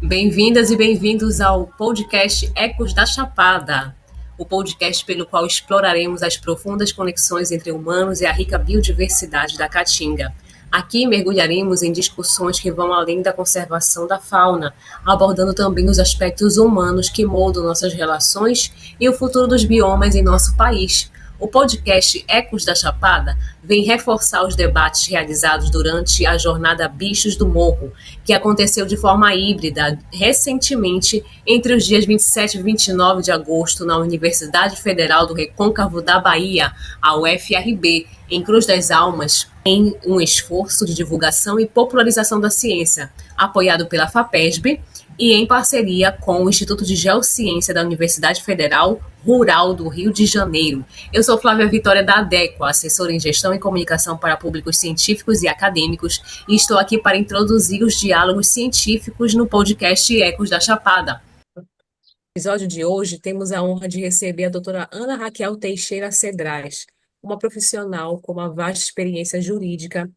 Bem-vindas e bem-vindos ao podcast Ecos da Chapada, o podcast pelo qual exploraremos as profundas conexões entre humanos e a rica biodiversidade da Caatinga. Aqui mergulharemos em discussões que vão além da conservação da fauna, abordando também os aspectos humanos que moldam nossas relações e o futuro dos biomas em nosso país. O podcast Ecos da Chapada vem reforçar os debates realizados durante a jornada Bichos do Morro, que aconteceu de forma híbrida recentemente entre os dias 27 e 29 de agosto na Universidade Federal do Recôncavo da Bahia, a UFRB, em Cruz das Almas, em um esforço de divulgação e popularização da ciência, apoiado pela FAPESB e em parceria com o Instituto de Geociência da Universidade Federal Rural do Rio de Janeiro. Eu sou Flávia Vitória da Adequa, assessora em Gestão e Comunicação para Públicos Científicos e Acadêmicos, e estou aqui para introduzir os diálogos científicos no podcast Ecos da Chapada. No episódio de hoje, temos a honra de receber a doutora Ana Raquel Teixeira Cedrais, uma profissional com uma vasta experiência jurídica,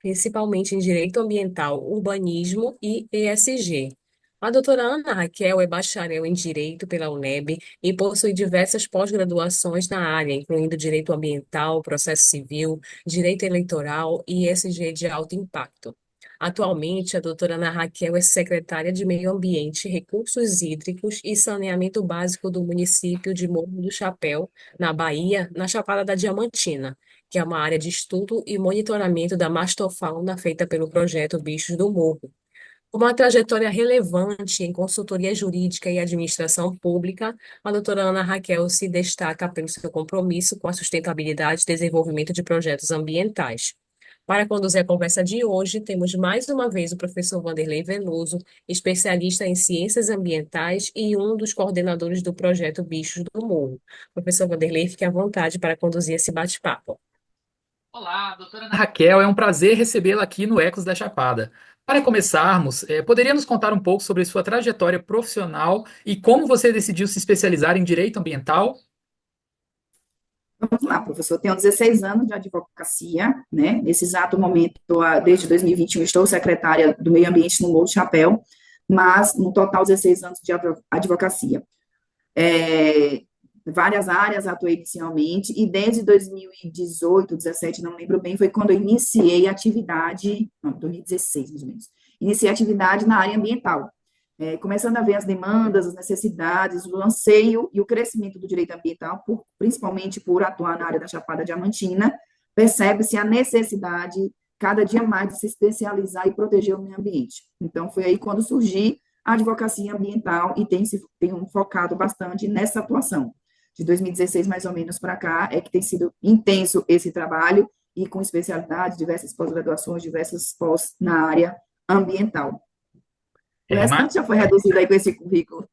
principalmente em Direito Ambiental, Urbanismo e ESG. A doutora Ana Raquel é bacharel em Direito pela UNEB e possui diversas pós-graduações na área, incluindo Direito Ambiental, Processo Civil, Direito Eleitoral e ESG de Alto Impacto. Atualmente, a doutora Ana Raquel é secretária de Meio Ambiente, Recursos Hídricos e Saneamento Básico do município de Morro do Chapéu, na Bahia, na Chapada da Diamantina, que é uma área de estudo e monitoramento da mastofauna feita pelo projeto Bichos do Morro. Uma trajetória relevante em consultoria jurídica e administração pública, a doutora Ana Raquel se destaca pelo seu compromisso com a sustentabilidade e desenvolvimento de projetos ambientais. Para conduzir a conversa de hoje, temos mais uma vez o professor Vanderlei Veloso, especialista em ciências ambientais e um dos coordenadores do projeto Bichos do Morro. Professor Vanderlei, fique à vontade para conduzir esse bate-papo. Olá, doutora Ana Raquel, é um prazer recebê-la aqui no Ecos da Chapada. Para começarmos, poderia nos contar um pouco sobre sua trajetória profissional e como você decidiu se especializar em direito ambiental? Vamos lá, professor. Eu tenho 16 anos de advocacia, né? Nesse exato momento, desde 2021, estou secretária do Meio Ambiente no Morro do Chapéu, mas no total 16 anos de advocacia. Várias áreas atuei inicialmente, e desde 2018, 17, não lembro bem, foi quando eu iniciei atividade, não, 2016, mais ou menos, iniciei atividade na área ambiental, começando a ver as demandas, as necessidades, o anseio e o crescimento do direito ambiental, principalmente por atuar na área da Chapada Diamantina, percebe-se a necessidade, cada dia mais, de se especializar e proteger o meio ambiente. Então, foi aí quando surgiu a advocacia ambiental e tenho focado bastante nessa atuação. De 2016, mais ou menos, para cá, é que tem sido intenso esse trabalho, e com especialidade, diversas pós-graduações, diversas pós na área ambiental. O restante já foi reduzido aí com esse currículo.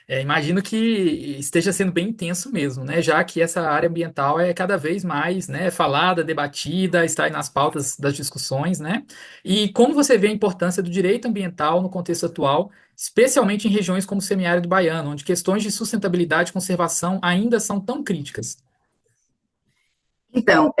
Imagino que esteja sendo bem intenso mesmo, né? Já que essa área ambiental é cada vez mais, né, falada, debatida, está aí nas pautas das discussões, né? E como você vê a importância do direito ambiental no contexto atual, especialmente em regiões como o semiárido baiano, onde questões de sustentabilidade e conservação ainda são tão críticas? Então,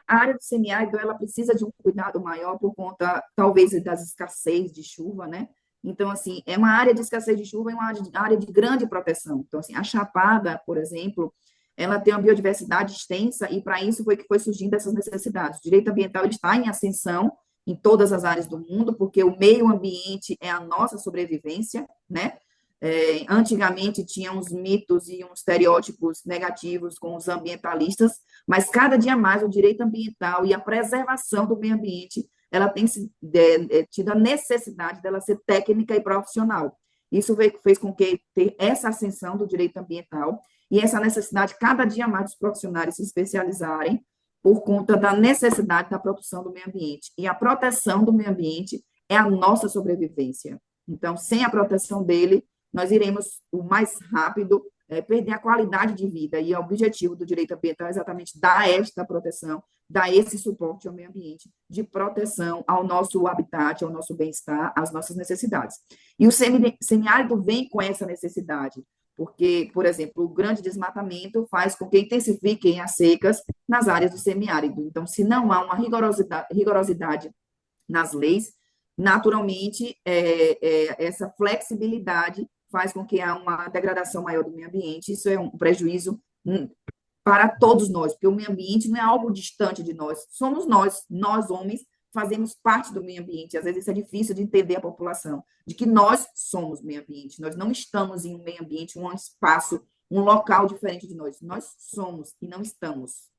a área do semiárido, ela precisa de um cuidado maior por conta, talvez, das escassez de chuva, né? Então, assim, é uma área de escassez de chuva e uma área de grande proteção. Então, assim, a Chapada, por exemplo, ela tem uma biodiversidade extensa, e para isso foi que foi surgindo essas necessidades. O direito ambiental, ele está em ascensão em todas as áreas do mundo, porque o meio ambiente é a nossa sobrevivência, né? Antigamente tinha uns mitos e uns estereótipos negativos com os ambientalistas, mas cada dia mais o direito ambiental e a preservação do meio ambiente, ela tem tido a necessidade dela ser técnica e profissional. Isso fez com que ter essa ascensão do direito ambiental e essa necessidade cada dia mais dos profissionais se especializarem por conta da necessidade da proteção do meio ambiente. E a proteção do meio ambiente é a nossa sobrevivência. Então, sem a proteção dele, nós iremos o mais rápido perder a qualidade de vida. E o objetivo do direito ambiental é exatamente dar esta proteção, dar esse suporte ao meio ambiente, de proteção ao nosso habitat, ao nosso bem-estar, às nossas necessidades. E o semiárido vem com essa necessidade, porque, por exemplo, o grande desmatamento faz com que intensifiquem as secas nas áreas do semiárido. Então, se não há uma rigorosidade nas leis, naturalmente, essa flexibilidade faz com que há uma degradação maior do meio ambiente. Isso é um prejuízo para todos nós, porque o meio ambiente não é algo distante de nós, somos nós homens, fazemos parte do meio ambiente. Às vezes isso é difícil de entender a população, de que nós somos meio ambiente, nós não estamos em um meio ambiente, um espaço, um local diferente de nós somos e não estamos.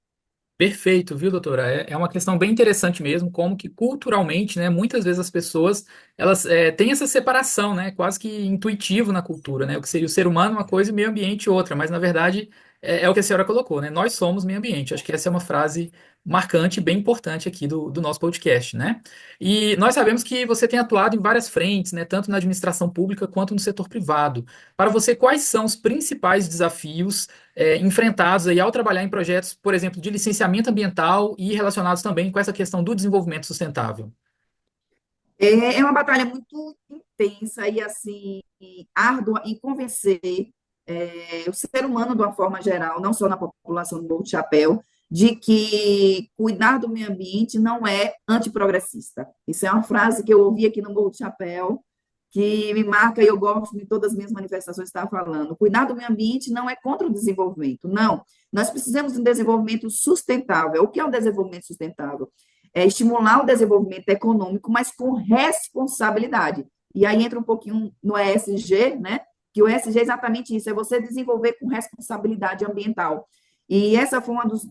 Perfeito, viu, doutora? É uma questão bem interessante mesmo, como que culturalmente, né, muitas vezes as pessoas, elas têm essa separação, né, quase que intuitivo na cultura, né, o que seria o ser humano uma coisa e o meio ambiente outra, mas na verdade é o que a senhora colocou, né, nós somos meio ambiente. Acho que essa é uma frase marcante e bem importante aqui do nosso podcast, né? E nós sabemos que você tem atuado em várias frentes, né, tanto na administração pública quanto no setor privado. Para você, quais são os principais desafios enfrentados aí ao trabalhar em projetos, por exemplo, de licenciamento ambiental e relacionados também com essa questão do desenvolvimento sustentável? É uma batalha muito intensa e, assim, árdua em convencer o ser humano, de uma forma geral, não só na população do Morro de Chapéu, de que cuidar do meio ambiente não é antiprogressista. Isso é uma frase que eu ouvi aqui no Morro de Chapéu, que me marca e eu gosto de todas as minhas manifestações estar falando. Cuidar do meio ambiente não é contra o desenvolvimento, não. Nós precisamos de um desenvolvimento sustentável. O que é um desenvolvimento sustentável? É estimular o desenvolvimento econômico, mas com responsabilidade. E aí entra um pouquinho no ESG, né? Que o ESG é exatamente isso, é você desenvolver com responsabilidade ambiental. E essa foi uma dos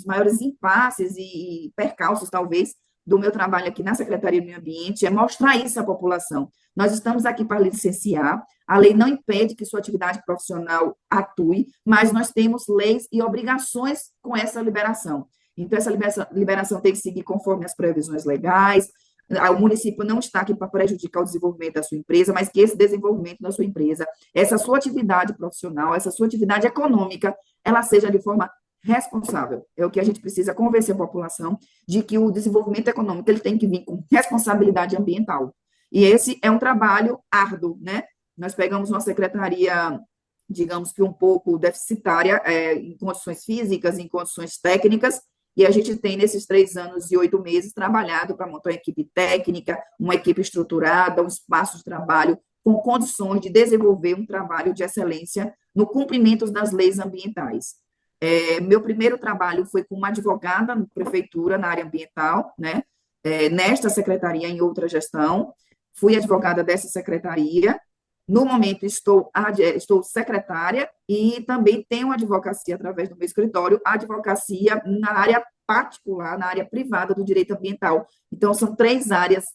maiores impasses e percalços, talvez, do meu trabalho aqui na Secretaria do Meio Ambiente, é mostrar isso à população. Nós estamos aqui para licenciar, a lei não impede que sua atividade profissional atue, mas nós temos leis e obrigações com essa liberação. Então, essa liberação tem que seguir conforme as previsões legais. O município não está aqui para prejudicar o desenvolvimento da sua empresa, mas que esse desenvolvimento da sua empresa, essa sua atividade profissional, essa sua atividade econômica, ela seja de forma responsável. É o que a gente precisa convencer a população de que o desenvolvimento econômico ele tem que vir com responsabilidade ambiental. E esse é um trabalho árduo, né? Nós pegamos uma secretaria, digamos que um pouco deficitária, em condições físicas, em condições técnicas, e a gente tem, nesses 3 anos e 8 meses, trabalhado para montar uma equipe técnica, uma equipe estruturada, um espaço de trabalho com condições de desenvolver um trabalho de excelência no cumprimento das leis ambientais. Meu primeiro trabalho foi com uma advogada na prefeitura, na área ambiental, né? Nesta secretaria, em outra gestão. Fui advogada dessa secretaria. No momento, estou secretária e também tenho advocacia através do meu escritório, advocacia na área particular, na área privada do direito ambiental. Então, são 3 áreas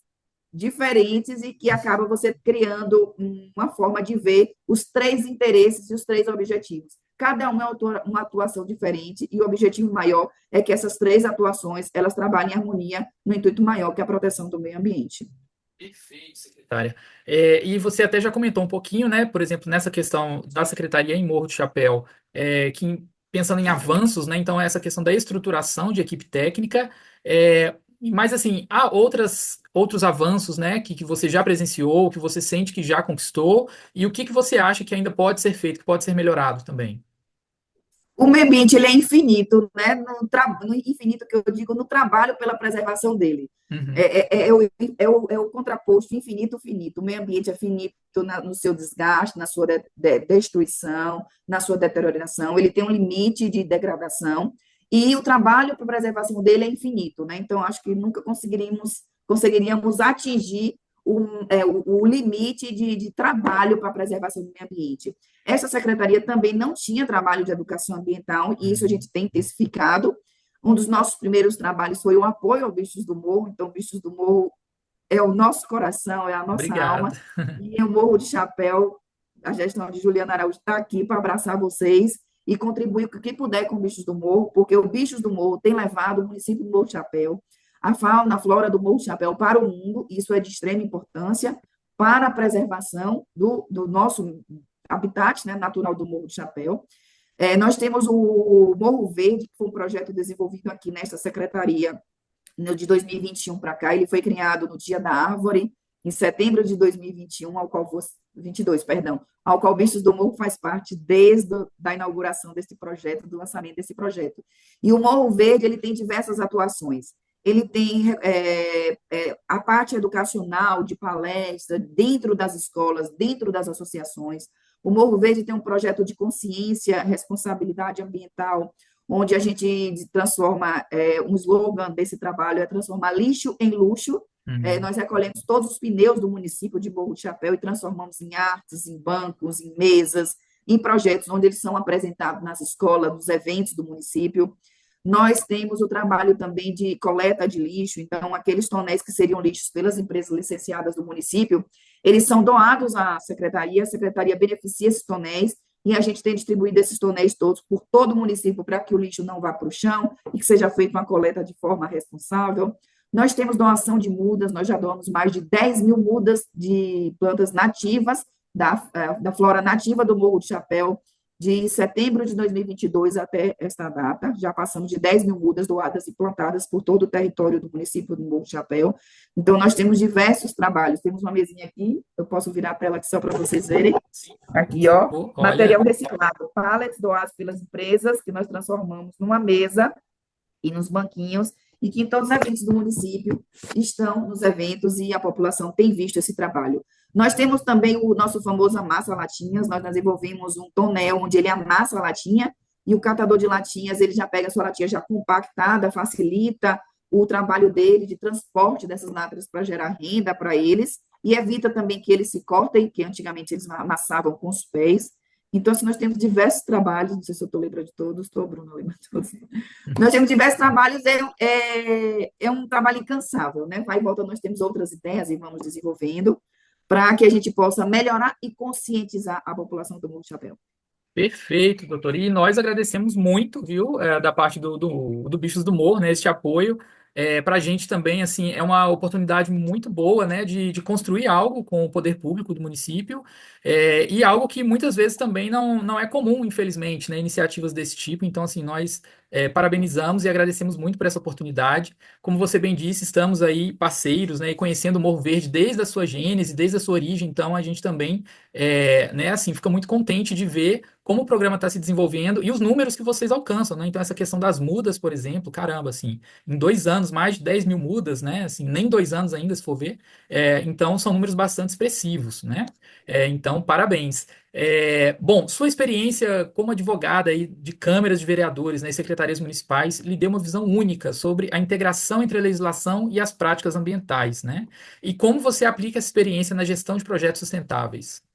diferentes e que acaba você criando uma forma de ver os 3 interesses e os 3 objetivos. Cada um é uma atuação diferente e o objetivo maior é que essas 3 atuações, elas trabalhem em harmonia no intuito maior, que é a proteção do meio ambiente. Perfeito, secretária. E você até já comentou um pouquinho, né, por exemplo, nessa questão da secretaria em Morro de Chapéu, que pensando em avanços, né, então essa questão da estruturação de equipe técnica, mas assim, há outros avanços, né, que você já presenciou, que você sente que já conquistou, e o que você acha que ainda pode ser feito, que pode ser melhorado também? O meio ambiente ele é infinito, né? No infinito que eu digo, no trabalho pela preservação dele. Uhum. O contraposto infinito, finito. O meio ambiente é finito no seu desgaste, na sua destruição, na sua deterioração. Ele tem um limite de degradação e o trabalho para preservação dele é infinito, né? Então, acho que nunca conseguiríamos atingir o limite de trabalho para a preservação do meio ambiente. Essa secretaria também não tinha trabalho de educação ambiental, e isso a gente tem intensificado. Um dos nossos primeiros trabalhos foi o apoio ao Bichos do Morro, então, Bichos do Morro é o nosso coração, é a nossa Obrigado. alma, e o Morro de Chapéu, a gestão de Juliana Araújo está aqui para abraçar vocês e contribuir com o que puder com o Bichos do Morro, porque o Bichos do Morro tem levado o município do Morro de Chapéu, a fauna, a flora do Morro de Chapéu para o mundo, isso é de extrema importância para a preservação do nosso habitat, né, natural do Morro do Chapéu. Nós temos o Morro Verde, que foi um projeto desenvolvido aqui nesta secretaria no de 2021 para cá. Ele foi criado no Dia da Árvore, em setembro de 2021, ao qual 22, perdão, ao qual Bichos do Morro faz parte desde a inauguração desse projeto, do lançamento desse projeto. E o Morro Verde, ele tem diversas atuações. Ele tem a parte educacional, de palestra, dentro das escolas, dentro das associações. O Morro Verde tem um projeto de consciência, responsabilidade ambiental, onde a gente transforma, um slogan desse trabalho é transformar lixo em luxo. Nós recolhemos todos os pneus do município de Morro do Chapéu e transformamos em artes, em bancos, em mesas, em projetos onde eles são apresentados nas escolas, nos eventos do município. Nós temos o trabalho também de coleta de lixo, então, aqueles tonéis que seriam lixos pelas empresas licenciadas do município, eles são doados à secretaria, a secretaria beneficia esses tonéis, e a gente tem distribuído esses tonéis todos por todo o município para que o lixo não vá para o chão e que seja feita uma coleta de forma responsável. Nós temos doação de mudas, nós já doamos mais de 10 mil mudas de plantas nativas, da flora nativa do Morro do Chapéu, de setembro de 2022 até esta data. Já passamos de 10 mil mudas doadas e plantadas por todo o território do município do Morro do Chapéu. Então, nós temos diversos trabalhos. Temos uma mesinha aqui, eu posso virar a tela aqui só para vocês verem. Aqui, ó, material reciclado, pallets doados pelas empresas, que nós transformamos numa mesa e nos banquinhos, e que em todos os eventos do município estão nos eventos e a população tem visto esse trabalho. Nós temos também o nosso famoso amassa-latinhas, nós desenvolvemos um tonel onde ele amassa a latinha, e o catador de latinhas, ele já pega a sua latinha já compactada, facilita o trabalho dele de transporte dessas latas para gerar renda para eles, e evita também que eles se cortem, que antigamente eles amassavam com os pés. Então, assim, nós temos diversos trabalhos, não sei se eu estou lembrando de todos, estou, Bruna, lembrando de todos. Nós temos diversos trabalhos, é um trabalho incansável, né? Vai e volta, nós temos outras ideias e vamos desenvolvendo para que a gente possa melhorar e conscientizar a população do Morro do Chapéu. Perfeito, doutor. E nós agradecemos muito, viu, da parte do Bichos do Morro, né, este apoio. Para a gente também, assim, é uma oportunidade muito boa, né, de construir algo com o poder público do município, e algo que muitas vezes também não é comum, infelizmente, né, iniciativas desse tipo. Então, assim, nós parabenizamos e agradecemos muito por essa oportunidade. Como você bem disse, estamos aí parceiros, né, e conhecendo o Morro Verde desde a sua gênese, desde a sua origem. Então, a gente também, né, assim, fica muito contente de ver como o programa está se desenvolvendo e os números que vocês alcançam, né? Então, essa questão das mudas, por exemplo, caramba, assim, em 2 anos, mais de 10 mil mudas, né? Assim, nem 2 anos ainda, se for ver. Então, são números bastante expressivos, né? Então, parabéns. Bom, sua experiência como advogada aí de câmeras de vereadores, né, e secretarias municipais lhe deu uma visão única sobre a integração entre a legislação e as práticas ambientais, né? E como você aplica essa experiência na gestão de projetos sustentáveis?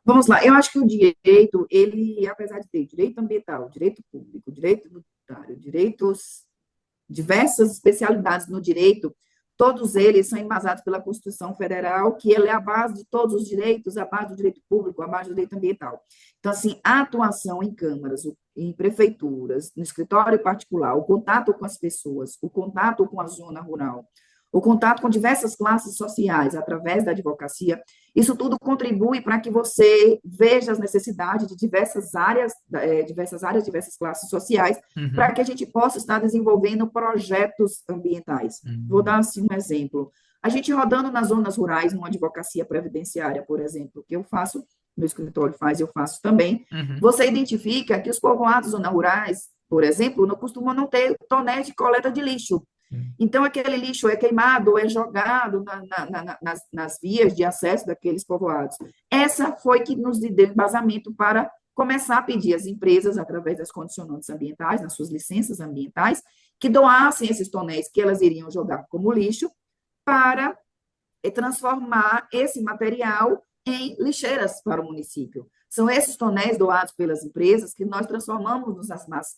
Vamos lá, eu acho que o direito, ele, apesar de ter direito ambiental, direito público, direito tributário, direitos, diversas especialidades no direito, todos eles são embasados pela Constituição Federal, que ela é a base de todos os direitos, a base do direito público, a base do direito ambiental. Então, assim, a atuação em câmaras, em prefeituras, no escritório particular, o contato com as pessoas, o contato com a zona rural, o contato com diversas classes sociais através da advocacia, isso tudo contribui para que você veja as necessidades de diversas áreas, diversas classes sociais, para que a gente possa estar desenvolvendo projetos ambientais. Vou dar, assim, um exemplo. A gente rodando nas zonas rurais, numa advocacia previdenciária, por exemplo, que eu faço, meu escritório faz, eu faço também, você identifica que os povoados zonas rurais, por exemplo, não costumam não ter tonéis de coleta de lixo. Então, aquele lixo é queimado ou é jogado nas vias de acesso daqueles povoados. Essa foi que nos deu embasamento para começar a pedir às empresas, através das condicionantes ambientais, nas suas licenças ambientais, que doassem esses tonéis que elas iriam jogar como lixo para transformar esse material em lixeiras para o município. São esses tonéis doados pelas empresas que nós transformamos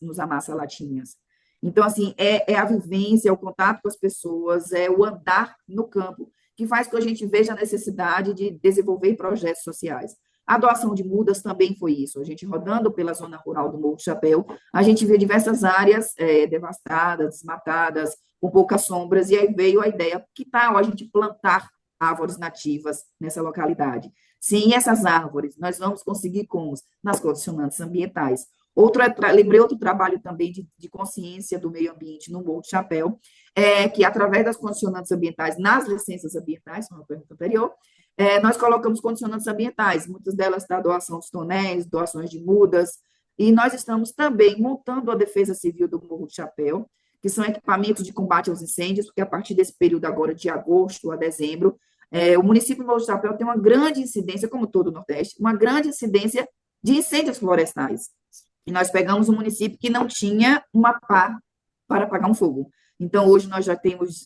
nos amassa-latinhas. Então, assim, é a vivência, é o contato com as pessoas, é o andar no campo, que faz com que a gente veja a necessidade de desenvolver projetos sociais. A doação de mudas também foi isso. A gente rodando pela zona rural do Morro do Chapéu, a gente vê diversas áreas devastadas, desmatadas, com poucas sombras, e aí veio a ideia, que tal a gente plantar árvores nativas nessa localidade. Sem essas árvores, nós vamos conseguir como? Nas condicionantes ambientais. Lembrei outro trabalho também de consciência do meio ambiente no Morro do Chapéu, que através das condicionantes ambientais, nas licenças ambientais, como a pergunta anterior, nós colocamos condicionantes ambientais, muitas delas da doação de tonéis, doações de mudas, e nós estamos também montando a Defesa Civil do Morro do Chapéu, que são equipamentos de combate aos incêndios, porque a partir desse período agora, de agosto a dezembro, o município do Morro do Chapéu tem uma grande incidência, como todo o Nordeste, uma grande incidência de incêndios florestais. E nós pegamos um município que não tinha uma pá para apagar um fogo. Então, hoje nós já temos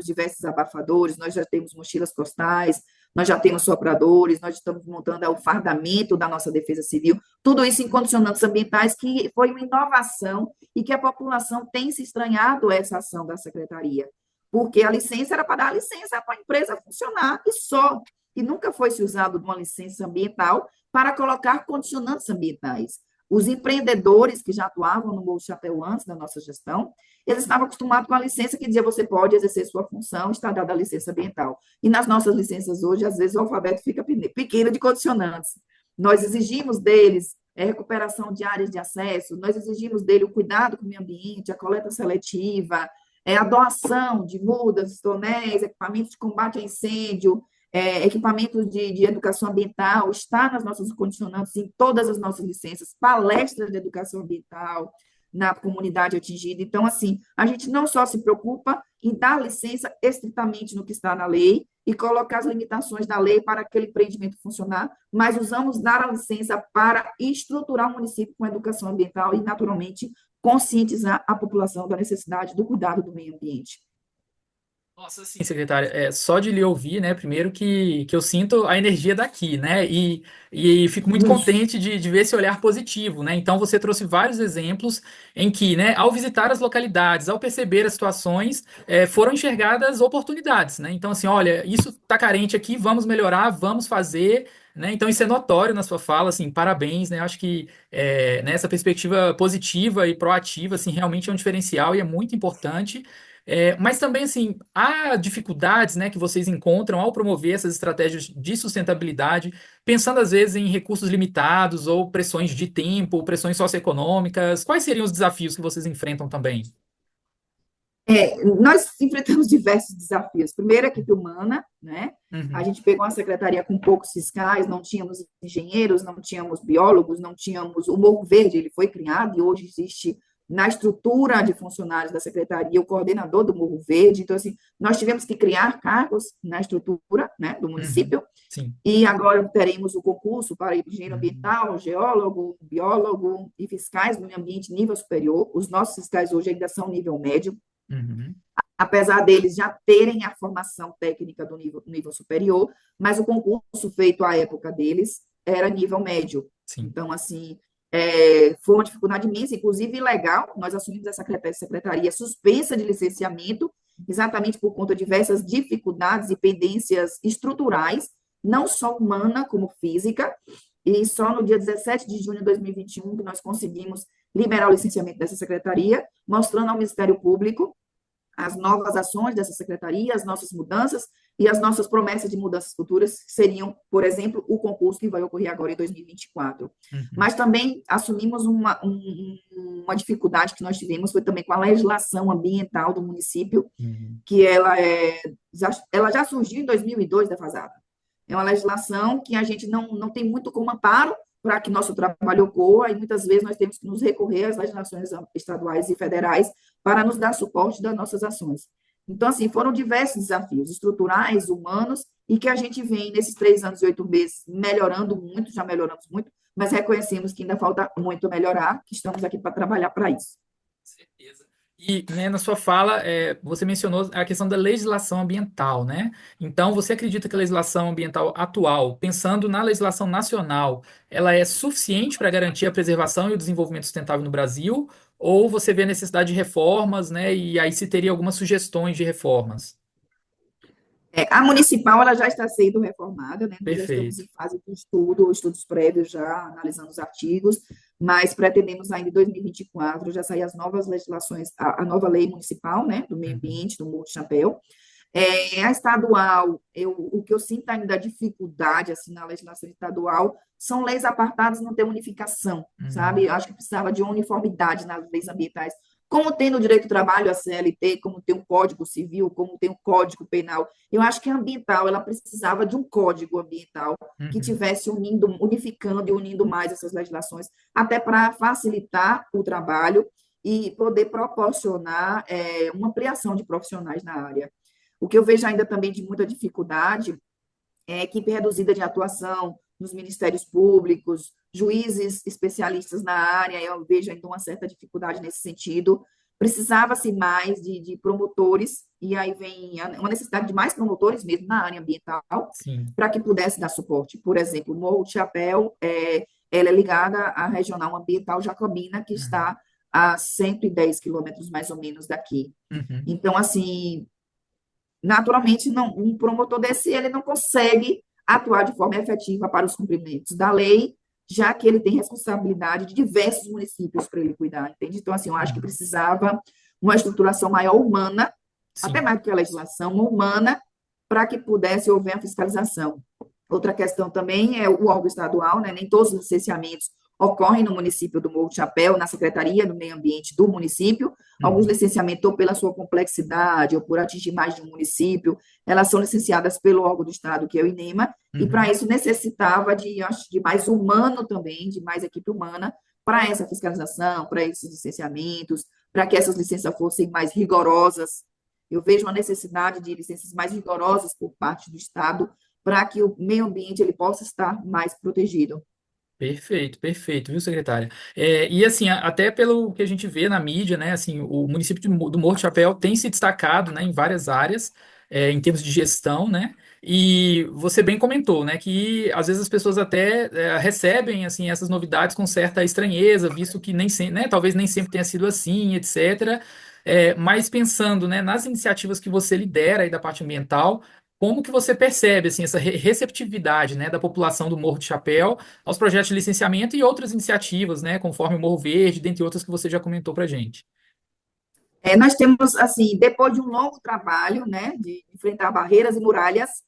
diversos abafadores, nós já temos mochilas costais, nós já temos sopradores, nós estamos montando o fardamento da nossa defesa civil, tudo isso em condicionantes ambientais, que foi uma inovação e que a população tem se estranhado essa ação da secretaria, porque a licença era para dar licença para a empresa funcionar e só, e nunca foi se usado uma licença ambiental para colocar condicionantes ambientais. Os empreendedores que já atuavam no Morro do Chapéu antes da nossa gestão, eles estavam acostumados com a licença que dizia você pode exercer sua função, está dada a licença ambiental. E nas nossas licenças hoje, às vezes, o alfabeto fica pequeno de condicionantes. Nós exigimos deles recuperação de áreas de acesso, nós exigimos dele o cuidado com o meio ambiente, a coleta seletiva, a doação de mudas, tonéis, equipamentos de combate a incêndio, equipamentos de educação ambiental, está nas nossas condicionantes, em todas as nossas licenças, palestras de educação ambiental na comunidade atingida. Então, assim, a gente não só se preocupa em dar licença estritamente no que está na lei e colocar as limitações da lei para aquele empreendimento funcionar, mas usamos dar a licença para estruturar o município com educação ambiental e, naturalmente, conscientizar a população da necessidade do cuidado do meio ambiente. Nossa, sim, secretária, só de lhe ouvir, né, primeiro que eu sinto a energia daqui, né, e fico muito contente de ver esse olhar positivo, né, então você trouxe vários exemplos em que, né, ao visitar as localidades, ao perceber as situações, foram enxergadas oportunidades, né, então assim, olha, isso está carente aqui, vamos melhorar, vamos fazer, né, então isso é notório na sua fala, assim, parabéns, né, eu acho que nessa perspectiva positiva e proativa, assim, realmente é um diferencial e é muito importante. Mas também, assim, há dificuldades, né, que vocês encontram ao promover essas estratégias de sustentabilidade, pensando às vezes em recursos limitados ou pressões de tempo, ou pressões socioeconômicas. Quais seriam os desafios que vocês enfrentam também? Nós enfrentamos diversos desafios. Primeiro, a equipe humana, né? A Uhum, gente pegou uma secretaria com poucos fiscais, não tínhamos engenheiros, não tínhamos biólogos, não tínhamos. O Morro Verde, ele foi criado e hoje existe na estrutura de funcionários da secretaria o coordenador do Morro Verde. Então, assim, nós tivemos que criar cargos na estrutura, né, do uhum, município, sim. e agora teremos o concurso para engenheiro Uhum, ambiental, geólogo, biólogo e fiscais do meio ambiente nível superior. Os nossos fiscais hoje ainda são nível médio, uhum, apesar deles já terem a formação técnica do nível superior, mas o concurso feito à época deles era nível médio. sim. Então, assim, foi uma dificuldade imensa, inclusive legal, nós assumimos essa secretaria suspensa de licenciamento, exatamente por conta de diversas dificuldades e pendências estruturais, não só humana como física, e só no dia 17 de junho de 2021 que nós conseguimos liberar o licenciamento dessa secretaria, mostrando ao Ministério Público as novas ações dessa secretaria, as nossas mudanças e as nossas promessas de mudanças futuras, que seriam, por exemplo, o concurso que vai ocorrer agora em 2024. Uhum, Mas também assumimos uma dificuldade que nós tivemos, foi também com a legislação ambiental do município, uhum, que ela já surgiu em 2002, defasada. É uma legislação que a gente não tem muito como amparo para que nosso trabalho ocorra, e muitas vezes nós temos que nos recorrer às legislações estaduais e federais para nos dar suporte das nossas ações. Então, assim, foram diversos desafios estruturais, humanos, e que a gente vem, nesses 3 anos e 8 meses, melhorando muito, já melhoramos muito, mas reconhecemos que ainda falta muito melhorar, que estamos aqui para trabalhar para isso. certeza. E, né, na sua fala, você mencionou a questão da legislação ambiental, né? Então, você acredita que a legislação ambiental atual, pensando na legislação nacional, ela é suficiente para garantir a preservação e o desenvolvimento sustentável no Brasil? Ou você vê a necessidade de reformas, né? E aí se teria algumas sugestões de reformas? A municipal ela já está sendo reformada, né? Nós já estamos Perfeito. em fase de estudo, estudos prévios já analisando os artigos, mas pretendemos ainda em 2024 já sair as novas legislações, a nova lei municipal, né, do meio Uhum, ambiente, do Morro de Chapéu. A estadual, o que eu sinto ainda dificuldade assim, na legislação estadual são leis apartadas, não tem unificação, sabe? Eu acho que precisava de uniformidade nas leis ambientais. Como tem no direito do trabalho a CLT, como tem o Código Civil, como tem o Código Penal. Eu acho que a ambiental, ela precisava de um código ambiental que Uhum. tivesse unificando e unindo mais essas legislações, até para facilitar o trabalho e poder proporcionar uma ampliação de profissionais na área. O que eu vejo ainda também de muita dificuldade é equipe reduzida de atuação nos ministérios públicos, juízes especialistas na área, eu vejo ainda uma certa dificuldade nesse sentido. Precisava-se mais de promotores, e aí vem uma necessidade de mais promotores mesmo na área ambiental, Sim. para que pudesse dar suporte. Por exemplo, o Morro de Chapéu, ela é ligada à Regional Ambiental Jacobina, que Uhum. está a 110 quilômetros mais ou menos daqui. Uhum. Então, assim, naturalmente, não, um promotor desse, ele não consegue atuar de forma efetiva para os cumprimentos da lei, já que ele tem responsabilidade de diversos municípios para ele cuidar, entende? Então, assim, eu acho que Uhum. precisava uma estruturação maior humana, até Sim. mais do que a legislação, uma humana, para que pudesse haver a fiscalização. Outra questão também é o órgão estadual, né? Nem todos os licenciamentos ocorrem no município do Morro de Chapéu, na Secretaria do Meio Ambiente do município. Alguns Uhum. licenciamentos, ou pela sua complexidade, ou por atingir mais de um município, elas são licenciadas pelo órgão do Estado, que é o INEMA, e para Uhum. isso necessitava de, acho, de mais humano também, de mais equipe humana, para essa fiscalização, para esses licenciamentos, para que essas licenças fossem mais rigorosas. Eu vejo uma necessidade de licenças mais rigorosas por parte do Estado, para que o meio ambiente ele possa estar mais protegido. Perfeito, perfeito, viu, secretária? E assim, até pelo que a gente vê na mídia, né, assim, o município do Morro de Chapéu tem se destacado, né, em várias áreas, em termos de gestão, né, e você bem comentou, né, que às vezes as pessoas até recebem, assim, essas novidades com certa estranheza, visto que nem sempre, né, talvez nem sempre tenha sido assim, etc. Mas pensando, né, nas iniciativas que você lidera aí da parte ambiental, como que você percebe, assim, essa receptividade, né, da população do Morro de Chapéu aos projetos de licenciamento e outras iniciativas, né, conforme o Morro Verde, dentre outras que você já comentou para a gente. Nós temos, assim, depois de um longo trabalho, né, de enfrentar barreiras e muralhas,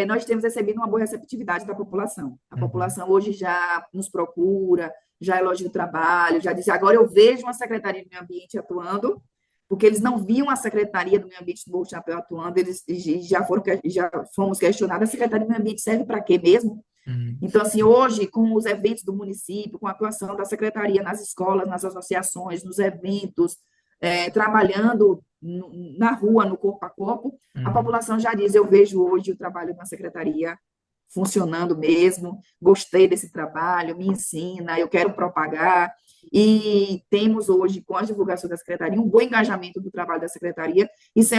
nós temos recebido uma boa receptividade da população. A Uhum. população hoje já nos procura, já elogia o trabalho, já diz, agora eu vejo uma Secretaria do Meio Ambiente atuando, porque eles não viam a Secretaria do Meio Ambiente do Morro de Chapéu atuando, eles já fomos questionados, a Secretaria do Meio Ambiente serve para quê mesmo? Uhum. Então, assim, hoje, com os eventos do município, com a atuação da secretaria nas escolas, nas associações, nos eventos, trabalhando na rua, no corpo a corpo, a Uhum. população já diz: eu vejo hoje o trabalho na secretaria funcionando mesmo, gostei desse trabalho, me ensina, eu quero propagar. E temos hoje, com a divulgação da secretaria, um bom engajamento do trabalho da secretaria. Isso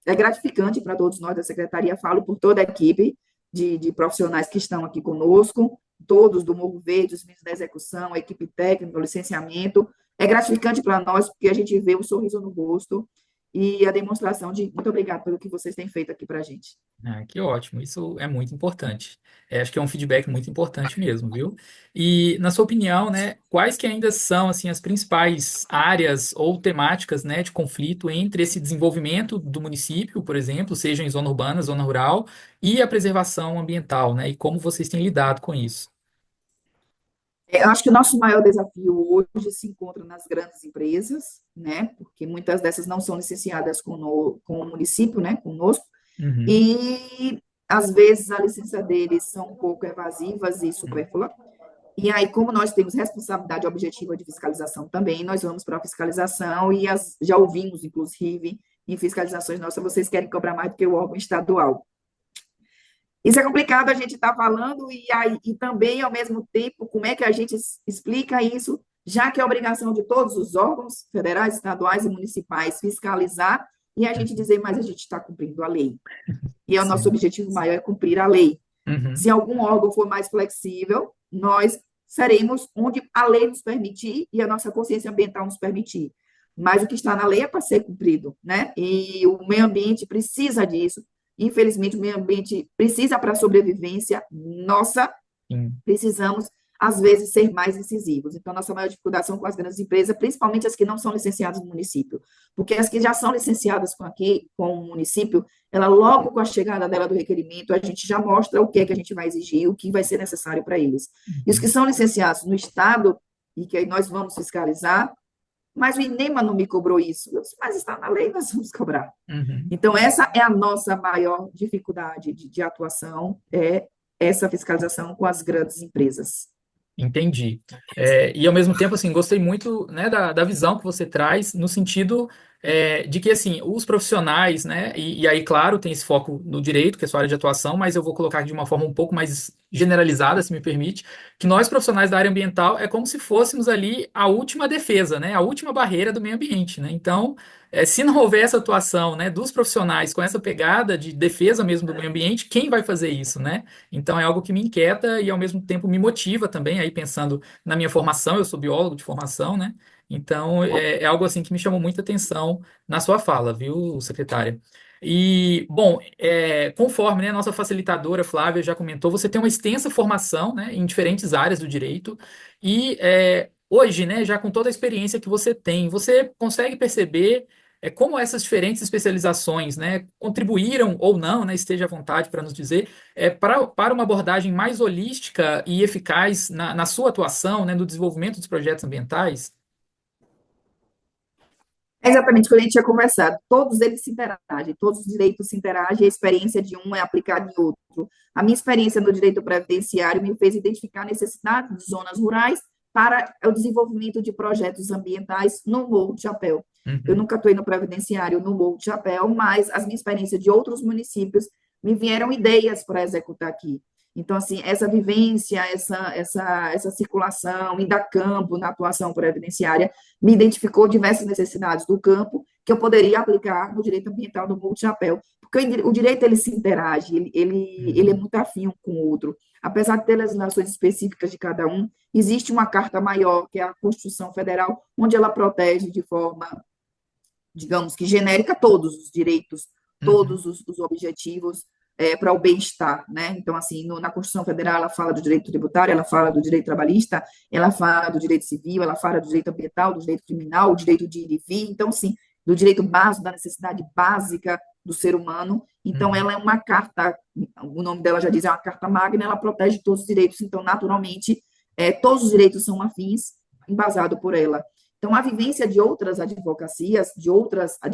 é gratificante para todos nós da secretaria, falo por toda a equipe de profissionais que estão aqui conosco, todos do Morro Verde, os meninos da execução, a equipe técnica, o licenciamento. É gratificante para nós, porque a gente vê o sorriso no rosto e a demonstração de muito obrigado pelo que vocês têm feito aqui para a gente. Ah, que ótimo, isso é muito importante. Acho que é um feedback muito importante mesmo, viu? E, na sua opinião, né, quais que ainda são, assim, as principais áreas ou temáticas, né, de conflito entre esse desenvolvimento do município, por exemplo, seja em zona urbana, zona rural, e a preservação ambiental, né, e como vocês têm lidado com isso? Eu acho que o nosso maior desafio hoje se encontra nas grandes empresas, né? Porque muitas dessas não são licenciadas com o município, né? Conosco, Uhum. e às vezes a licença deles são um pouco evasivas e Uhum. supérfluas. E aí, como nós temos responsabilidade objetiva de fiscalização também, nós vamos para a fiscalização e já ouvimos, inclusive, em fiscalizações nossas, vocês querem cobrar mais do que o órgão estadual. Isso é complicado a gente estar falando e também, ao mesmo tempo, como é que a gente explica isso, já que é obrigação de todos os órgãos federais, estaduais e municipais fiscalizar e a gente Uhum. dizer, mas a gente está cumprindo a lei. E é o nosso Sim. objetivo maior é cumprir a lei. Uhum. Se algum órgão for mais flexível, nós seremos onde a lei nos permitir e a nossa consciência ambiental nos permitir. Mas o que está na lei é para ser cumprido, né? E o meio ambiente precisa disso. Infelizmente, o meio ambiente precisa para a sobrevivência nossa, Sim. precisamos. às vezes, ser mais incisivos. Então, nossa maior dificuldade são com as grandes empresas, principalmente as que não são licenciadas no município, porque as que já são licenciadas com o município, ela logo com a chegada dela do requerimento, a gente já mostra o que é que a gente vai exigir, o que vai ser necessário para eles. E os que são licenciados no Estado, e que aí nós vamos fiscalizar, mas o INEMA não me cobrou isso. Eu disse, mas está na lei, nós vamos cobrar. Uhum. Então, essa é a nossa maior dificuldade de atuação, é essa fiscalização com as grandes empresas. Entendi. E ao mesmo tempo, assim, gostei muito, né, da visão que você traz, no sentido de que, assim, os profissionais, né, e aí, claro, tem esse foco no direito, que é a sua área de atuação, mas eu vou colocar de uma forma um pouco mais generalizada, se me permite, que nós, profissionais da área ambiental, é como se fôssemos ali a última defesa, né, a última barreira do meio ambiente, né? Então, se não houver essa atuação, né, dos profissionais com essa pegada de defesa mesmo do meio ambiente, quem vai fazer isso, né? Então é algo que me inquieta e ao mesmo tempo me motiva também, aí pensando na minha formação, eu sou biólogo de formação, né? Então é algo assim que me chamou muita atenção na sua fala, viu, secretária? E, bom, conforme, né, a nossa facilitadora Flávia já comentou, você tem uma extensa formação, né, em diferentes áreas do direito e hoje, né, já com toda a experiência que você tem, você consegue perceber como essas diferentes especializações, né, contribuíram ou não, né, esteja à vontade para nos dizer, para uma abordagem mais holística e eficaz na sua atuação, né, no desenvolvimento dos projetos ambientais? É exatamente o que a gente tinha conversado. Todos eles se interagem, todos os direitos se interagem, a experiência de um é aplicada em outro. A minha experiência no direito previdenciário me fez identificar a necessidade de zonas rurais para o desenvolvimento de projetos ambientais no Morro de Chapéu. Eu Uhum, nunca atuei no previdenciário no Morro de Chapéu, mas as minhas experiências de outros municípios me vieram ideias para executar aqui. Então, assim, essa vivência, essa circulação, ainda campo na atuação previdenciária, me identificou diversas necessidades do campo que eu poderia aplicar no direito ambiental do Morro de Chapéu, porque o direito ele se interage, ele é uhum, muito afim um com o outro. Apesar de ter legislações específicas de cada um, existe uma carta maior, que é a Constituição Federal, onde ela protege de forma, digamos que genérica, todos os direitos, uhum, todos os objetivos para o bem-estar, né? Então, assim, na Constituição Federal, ela fala do direito tributário, ela fala do direito trabalhista, ela fala do direito civil, ela fala do direito ambiental, do direito criminal, do direito de ir e vir, então, sim, do direito básico, da necessidade básica do ser humano. Então, uhum. ela é uma carta, o nome dela já diz, é uma carta magna, ela protege todos os direitos, então, naturalmente, todos os direitos são afins, embasado por ela. Então, a vivência de outras advocacias, de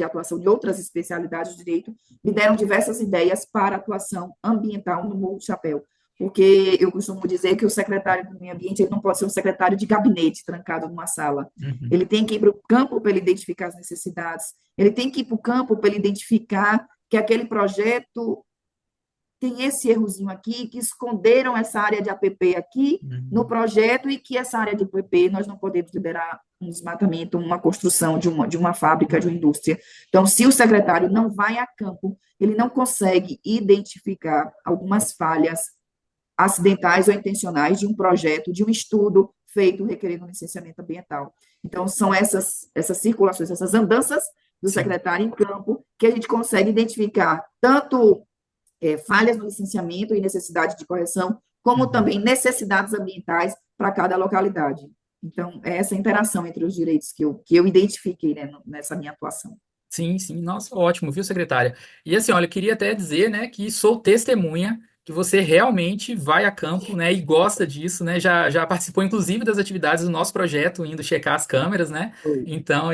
atuação de outras especialidades de direito, me deram diversas ideias para atuação ambiental no Morro do Chapéu. Porque eu costumo dizer que o secretário do meio ambiente ele não pode ser um secretário de gabinete trancado numa sala. Uhum. Ele tem que ir para o campo para ele identificar as necessidades, ele tem que ir para o campo para ele identificar que aquele projeto tem esse errozinho aqui, que esconderam essa área de APP aqui no Uhum. projeto e que essa área de APP nós não podemos liberar um desmatamento, uma construção de uma fábrica, de uma indústria. Então, se o secretário não vai a campo, ele não consegue identificar algumas falhas acidentais ou intencionais de um projeto, de um estudo feito requerendo licenciamento ambiental. Então, são essas circulações, essas andanças do Sim. secretário em campo que a gente consegue identificar tanto falhas no licenciamento e necessidade de correção, como Uhum. também necessidades ambientais para cada localidade. Então, é essa interação entre os direitos que eu identifiquei, né, nessa minha atuação. Sim, sim, nossa, ótimo, viu, secretária? E assim, olha, eu queria até dizer, né, que sou testemunha que você realmente vai a campo, né, e gosta disso, né, já participou, inclusive, das atividades do nosso projeto, indo checar as câmeras, né, então,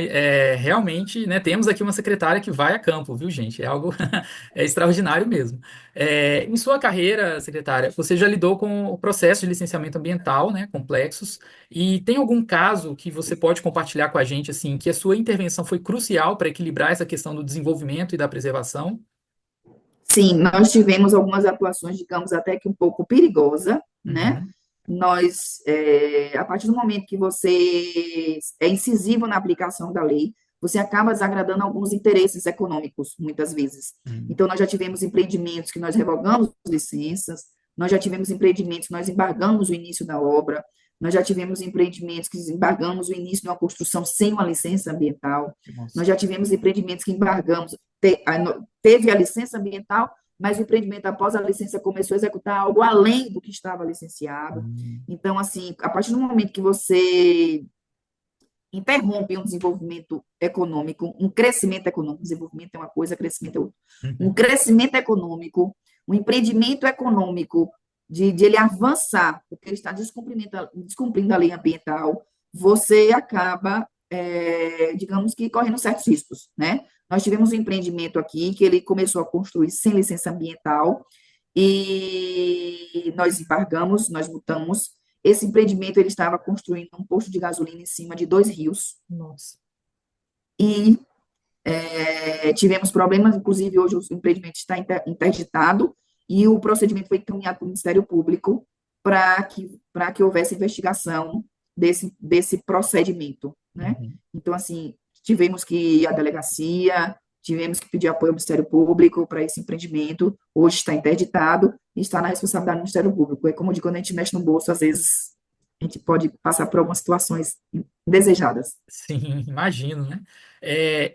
realmente, né, temos aqui uma secretária que vai a campo, viu, gente? É algo extraordinário mesmo. Em sua carreira, secretária, você já lidou com o processo de licenciamento ambiental, né, complexos, e tem algum caso que você pode compartilhar com a gente, assim, que a sua intervenção foi crucial para equilibrar essa questão do desenvolvimento e da preservação? Sim, nós tivemos algumas atuações, digamos, até que um pouco perigosa, né? Uhum, A partir do momento que você é incisivo na aplicação da lei, você acaba desagradando alguns interesses econômicos, muitas vezes. uhum, Então, nós já tivemos empreendimentos que nós revogamos licenças, nós já tivemos empreendimentos que nós embargamos o início da obra, nós já tivemos empreendimentos que embargamos o início de uma construção sem uma licença ambiental, nossa. nós já tivemos empreendimentos que embargamos, teve a licença ambiental, mas o empreendimento, após a licença, começou a executar algo além do que estava licenciado. Hum. Então, assim, a partir do momento que você interrompe um desenvolvimento econômico, um crescimento econômico, desenvolvimento é uma coisa, crescimento é outra. Um Uhum. crescimento econômico, um empreendimento econômico, de ele avançar, porque ele está descumprindo a lei ambiental, você acaba, digamos que, correndo certos riscos, né? Nós tivemos um empreendimento aqui que ele começou a construir sem licença ambiental e nós embargamos, nós multamos. Esse empreendimento ele estava construindo um posto de gasolina em cima de 2 rios Nossa. e tivemos problemas, inclusive hoje o empreendimento está interditado e o procedimento foi encaminhado para o Ministério Público para que houvesse investigação desse procedimento, né? Uhum. Então, assim, tivemos que ir à delegacia, tivemos que pedir apoio ao Ministério Público para esse empreendimento, hoje está interditado e está na responsabilidade do Ministério Público. É como eu digo, quando a gente mexe no bolso, às vezes a gente pode passar por algumas situações indesejadas. Sim, imagino, né?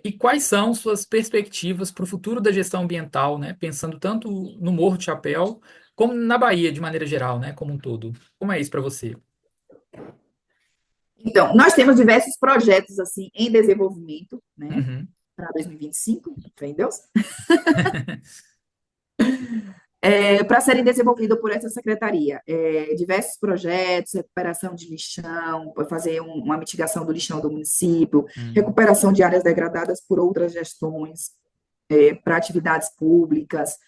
E quais são suas perspectivas para o futuro da gestão ambiental, né? Pensando tanto no Morro de Chapéu, como na Bahia, de maneira geral, né? Como um todo. Como é isso para você? Então, nós temos diversos projetos, assim, em desenvolvimento, né, Uhum. para 2025, fé em Deus, para serem desenvolvidos por essa secretaria. Diversos projetos, recuperação de lixão, para fazer uma mitigação do lixão do município, Hum. recuperação de áreas degradadas por outras gestões, para atividades públicas,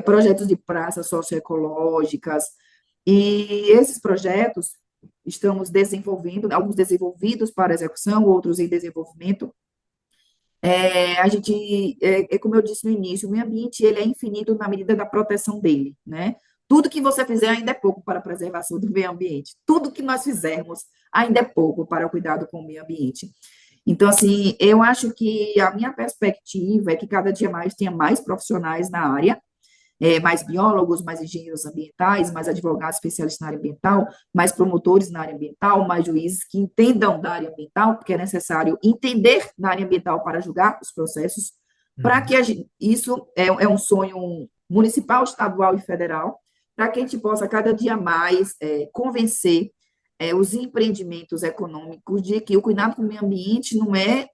projetos de praças socioecológicas, e esses projetos estamos desenvolvendo, alguns desenvolvidos para execução, outros em desenvolvimento. A gente, como eu disse no início, o meio ambiente ele é infinito na medida da proteção dele, né? Tudo que você fizer ainda é pouco para a preservação do meio ambiente. Tudo que nós fizermos ainda é pouco para o cuidado com o meio ambiente. Então, assim, eu acho que a minha perspectiva é que cada dia mais tenha mais profissionais na área, mais biólogos, mais engenheiros ambientais, mais advogados especialistas na área ambiental, mais promotores na área ambiental, mais juízes que entendam da área ambiental, porque é necessário entender da área ambiental para julgar os processos, para Uhum. que isso é um sonho municipal, estadual e federal, para que a gente possa cada dia mais convencer os empreendimentos econômicos de que o cuidado com o meio ambiente não é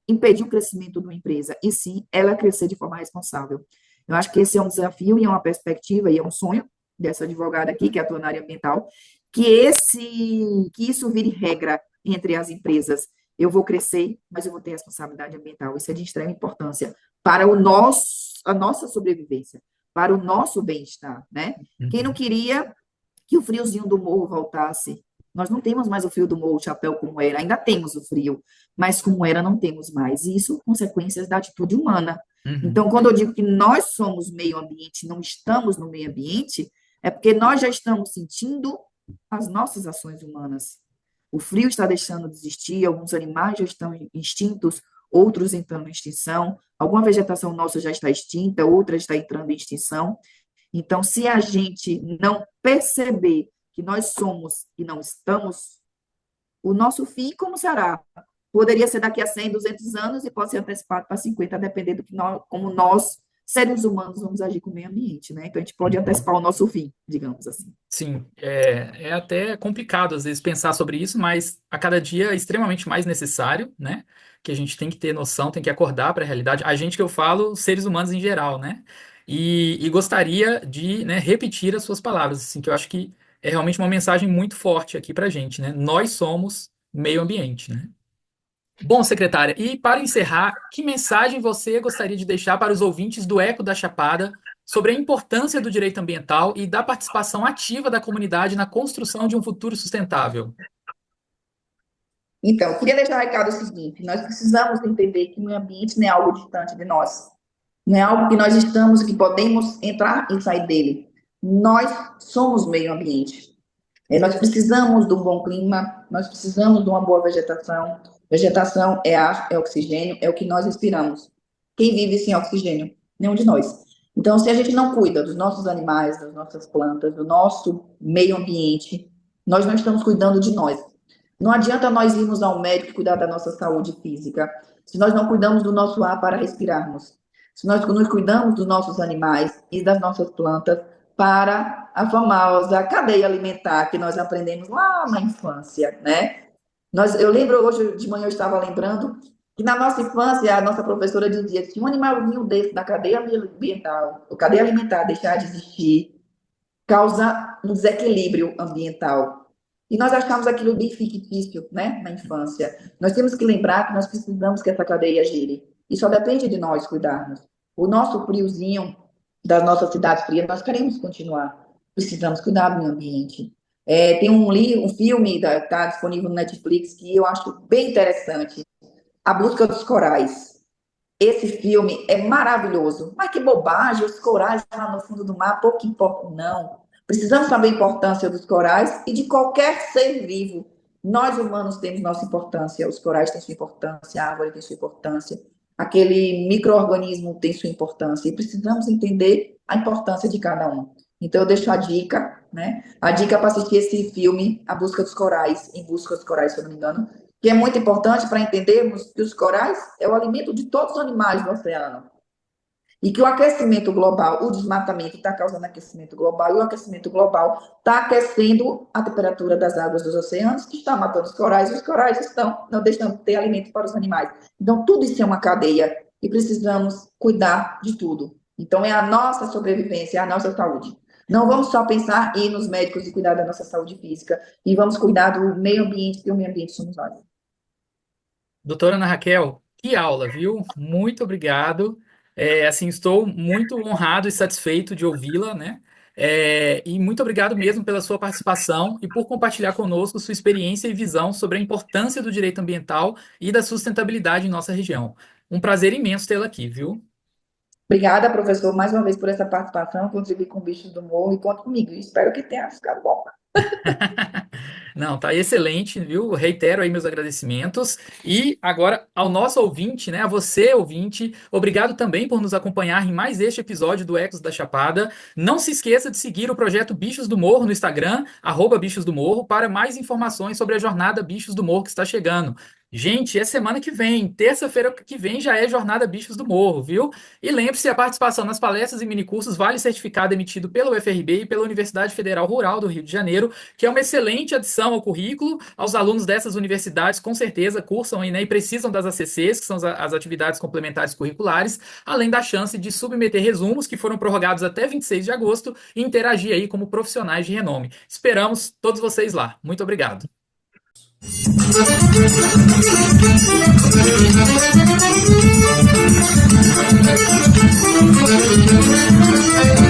impedir o crescimento de uma empresa, e sim ela crescer de forma responsável. Eu acho que esse é um desafio e é uma perspectiva e é um sonho dessa advogada aqui, que atua na área ambiental, que isso vire regra entre as empresas. Eu vou crescer, mas eu vou ter responsabilidade ambiental. Isso é de extrema importância para a nossa sobrevivência, para o nosso bem-estar, né? Quem não Uhum. queria que o friozinho do morro voltasse? Nós não temos mais o frio do morro, o chapéu como era, ainda temos o frio, mas como era, não temos mais. E isso consequências da atitude humana. Uhum. Então, quando eu digo que nós somos meio ambiente, não estamos no meio ambiente, é porque nós já estamos sentindo as nossas ações humanas. O frio está deixando de existir, alguns animais já estão extintos, outros entrando em extinção, alguma vegetação nossa já está extinta, outra está entrando em extinção. Então, se a gente não perceber que nós somos e não estamos, o nosso fim, como será? Poderia ser daqui a 100, 200 anos e pode ser antecipado para 50, dependendo do que como nós, seres humanos, vamos agir com o meio ambiente, né? Então, a gente pode Uhum. antecipar o nosso fim, digamos assim. Sim, é até complicado às vezes pensar sobre isso, mas a cada dia é extremamente mais necessário, né? Que a gente tem que ter noção, tem que acordar para a realidade. A gente que eu falo, seres humanos em geral, né? E gostaria de, né, repetir as suas palavras, assim, que eu acho que é realmente uma mensagem muito forte aqui para a gente, né? Nós somos meio ambiente, né? Bom, secretária, e para encerrar, que mensagem você gostaria de deixar para os ouvintes do Eco da Chapada sobre a importância do direito ambiental e da participação ativa da comunidade na construção de um futuro sustentável? Então, eu queria deixar o recado seguinte: nós precisamos entender que o meio ambiente não é algo distante de nós, não é algo que nós estamos, que podemos entrar e sair dele. Nós somos meio ambiente. Nós precisamos de um bom clima, nós precisamos de uma boa vegetação. Vegetação é ar, é oxigênio, é o que nós respiramos. Quem vive sem oxigênio? Nenhum de nós. Então, se a gente não cuida dos nossos animais, das nossas plantas, do nosso meio ambiente, nós não estamos cuidando de nós. Não adianta nós irmos ao médico e cuidar da nossa saúde física, se nós não cuidamos do nosso ar para respirarmos. se nós nos cuidamos dos nossos animais e das nossas plantas para a famosa cadeia alimentar que nós aprendemos lá na infância, né? Eu lembro, hoje de manhã eu estava lembrando que na nossa infância a nossa professora dizia que se um animalzinho desse na cadeia ambiental, ou cadeia alimentar deixar de existir, causa um desequilíbrio ambiental. E nós achamos aquilo bem fictício, né, na infância. Nós temos que lembrar que nós precisamos que essa cadeia gire. E só depende de nós cuidarmos. O nosso friozinho das nossas cidades frias, nós queremos continuar. Precisamos cuidar do meio ambiente. Tem um filme que está disponível no Netflix que eu acho bem interessante, A Busca dos Corais. Esse filme é maravilhoso. Mas que bobagem, os corais lá no fundo do mar, pouco importa, não. Precisamos saber a importância dos corais e de qualquer ser vivo. Nós, humanos, temos nossa importância. Os corais têm sua importância, a árvore tem sua importância, aquele micro-organismo tem sua importância. E precisamos entender a importância de cada um. Então, eu deixo a dica, né? A dica para assistir esse filme, A Busca dos Corais, Em Busca dos Corais, se eu não me engano, que é muito importante para entendermos que os corais é o alimento de todos os animais do oceano. E que o aquecimento global, o desmatamento está causando aquecimento global, e o aquecimento global está aquecendo a temperatura das águas dos oceanos, que está matando e os corais estão não deixando de ter alimento para os animais. Então, tudo isso é uma cadeia, e precisamos cuidar de tudo. Então, é a nossa sobrevivência, é a nossa saúde. Não vamos só pensar em ir nos médicos e cuidar da nossa saúde física, e vamos cuidar do meio ambiente, que o meio ambiente somos nós. Doutora Ana Raquel, que aula, viu? Muito obrigado. Assim, estou muito honrado e satisfeito de ouvi-la, né? E muito obrigado mesmo pela sua participação e por compartilhar conosco sua experiência e visão sobre a importância do direito ambiental e da sustentabilidade em nossa região. Um prazer imenso tê-la aqui, viu? Obrigada, professor, mais uma vez por essa participação, contribuir com Bichos do Morro e conta comigo. Espero que tenha ficado bom. Não, tá excelente, viu? Reitero aí meus agradecimentos. E agora, ao nosso ouvinte, né? A você, ouvinte, obrigado também por nos acompanhar em mais este episódio do Ecos da Chapada. Não se esqueça de seguir o projeto Bichos do Morro no Instagram, @Bichos do Morro, para mais informações sobre a jornada Bichos do Morro que está chegando. Gente, é semana que vem, terça-feira que vem já é Jornada Bichos do Morro, viu? E lembre-se, a participação nas palestras e minicursos vale certificado emitido pelo UFRB e pela Universidade Federal Rural do Rio de Janeiro, que é uma excelente adição ao currículo. Aos alunos dessas universidades, com certeza, cursam aí, né, e precisam das ACCs, que são as atividades complementares curriculares, além da chance de submeter resumos que foram prorrogados até 26 de agosto e interagir aí como profissionais de renome. Esperamos todos vocês lá. Muito obrigado. Thank you.